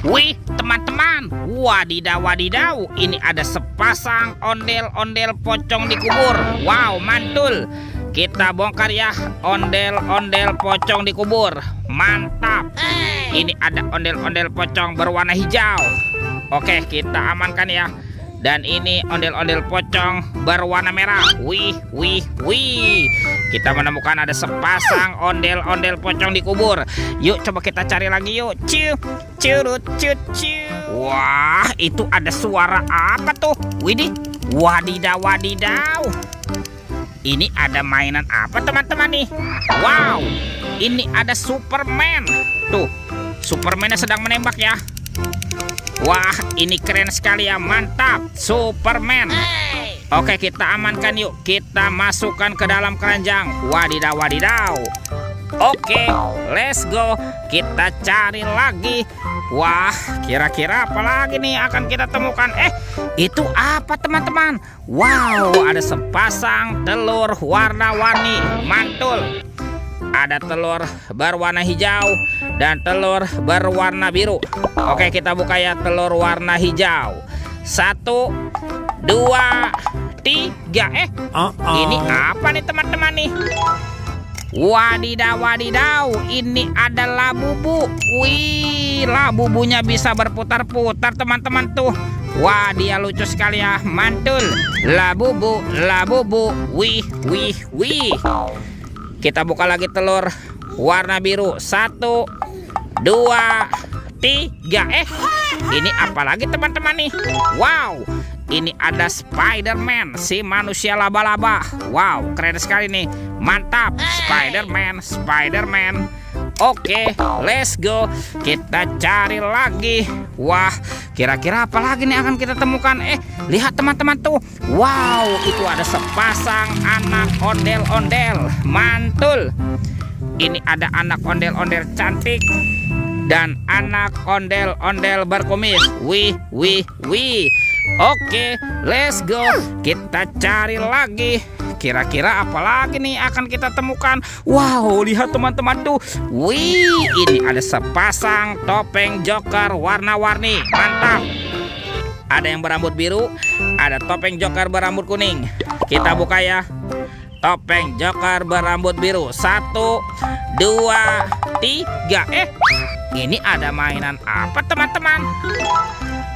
Wih, teman-teman, wadidaw wadidaw, ini ada sepasang ondel-ondel pocong di kubur. Wow, mantul. Kita bongkar ya ondel-ondel pocong di kubur. Mantap. Ini ada ondel-ondel pocong berwarna hijau. Oke, kita amankan ya. Dan ini ondel-ondel pocong berwarna merah. Wih, wih, wih. Kita menemukan ada sepasang ondel-ondel pocong di kubur. Yuk, coba kita cari lagi yuk. Ciu, curut, cut, ciu. Wah, itu ada suara apa tuh? Widih, wadidaw, wadidaw. Ini ada mainan apa teman-teman nih? Wow, ini ada Superman. Tuh, Superman sedang menembak ya. Wah, ini keren sekali ya, mantap, Superman. Oke, kita amankan yuk. Kita masukkan ke dalam keranjang. Wadidaw, wadidaw. Oke, let's go. Kita cari lagi. Wah, kira-kira apa lagi nih akan kita temukan? Itu apa teman-teman? Wow, ada sepasang telur warna-warni. Mantul. Ada telur berwarna hijau dan telur berwarna biru. Oke, kita buka ya telur warna hijau. 1, 2, 3. Ini apa nih teman-teman nih? Wadidaw, wadidaw. Ini ada labubu. Wih, labubunya bisa berputar-putar teman-teman tuh. Wah, dia lucu sekali ya. Mantul. Labubu, labubu. Wih, wih, wih. Kita buka lagi telur warna biru. 1, 2, 3. Ini apa lagi teman-teman nih? Wow, ini ada Spider-Man, si manusia laba-laba. Wow, keren sekali nih. Mantap, Spider-Man, Spider-Man. Oke, let's go. Kita cari lagi. Wah, kira-kira apa lagi nih akan kita temukan? Lihat teman-teman tuh. Wow, itu ada sepasang anak ondel-ondel. Mantul. Ini ada anak ondel-ondel cantik dan anak ondel-ondel berkumis. Wih, wih, wih. Oke, let's go. Kita cari lagi. Kira-kira apa lagi nih akan kita temukan? Wow, lihat teman-teman tuh. Wih, ini ada sepasang topeng Joker warna-warni. Mantap. Ada yang berambut biru, ada topeng Joker berambut kuning. Kita buka ya. Topeng Joker berambut biru. 1, 2, 3. Ini ada mainan apa teman-teman?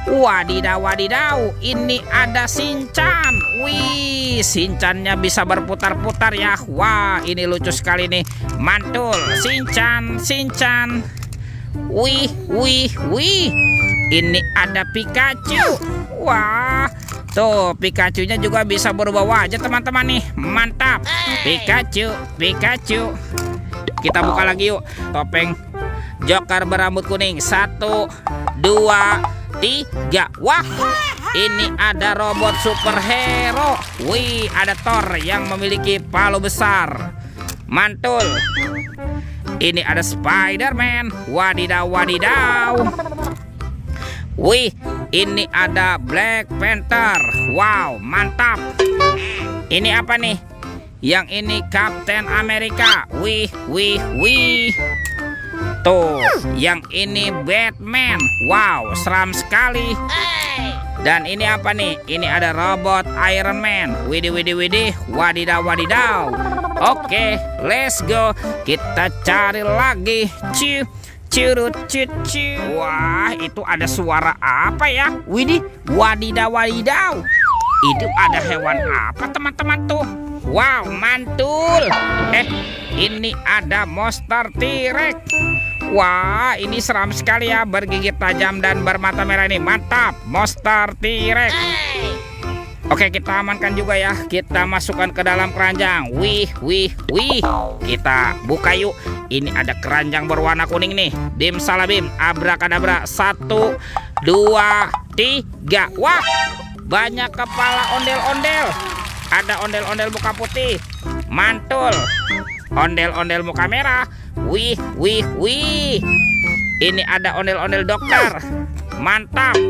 Wadidaw, wadidaw. Ini ada Shinchan. Wih, Shinchannya bisa berputar-putar ya. Wah, ini lucu sekali nih. Mantul, Shinchan, Shinchan. Wih, wih, wih. Ini ada Pikachu. Wah, tuh Pikachunya juga bisa berubah wajah teman-teman nih. Mantap, Pikachu, Pikachu. Kita buka lagi yuk. Topeng Joker berambut kuning. 1, 2, 3. Wah, ini ada robot superhero. Wih, ada Thor yang memiliki palu besar. Mantul. Ini ada Spider-Man. Wadidaw, wadidaw. Wih, ini ada Black Panther. Wow, mantap. Ini apa nih? Yang ini Captain America. Wih, wih, wih. Tuh, yang ini Batman. Wow, seram sekali. Dan ini apa nih? Ini ada robot Iron Man. Widih, widih, widih. Wadidaw, wadidaw. Oke, let's go. Kita cari lagi. Ciu, curut, cut, ciu. Wah, itu ada suara apa ya? Widih, wadidaw, wadidaw. Itu ada hewan apa teman-teman tuh? Wow, mantul. Ini ada monster T-Rex. Wah, ini seram sekali ya, bergigit tajam dan bermata merah ini. Mantap, monster T-Rex. Oke, kita amankan juga ya. Kita masukkan ke dalam keranjang. Wih, wih, wih. Kita buka yuk. Ini ada keranjang berwarna kuning nih. Bim salabim, abrakadabra. 1, 2, 3. Wah, banyak kepala ondel-ondel. Ada ondel-ondel muka putih. Mantul. Ondel-ondel muka merah. Wih, wih, wih. Ini ada ondel-ondel dokter. Mantap.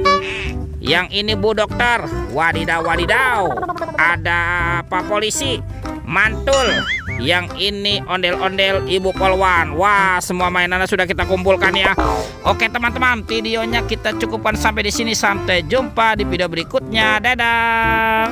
Yang ini Bu Dokter. Wadidaw, wadidaw. Ada Pak Polisi. Mantul. Yang ini ondel-ondel Ibu Polwan. Wah, semua mainannya sudah kita kumpulkan ya. Oke teman-teman, videonya kita cukupkan sampai di sini. Sampai jumpa di video berikutnya. Dadah.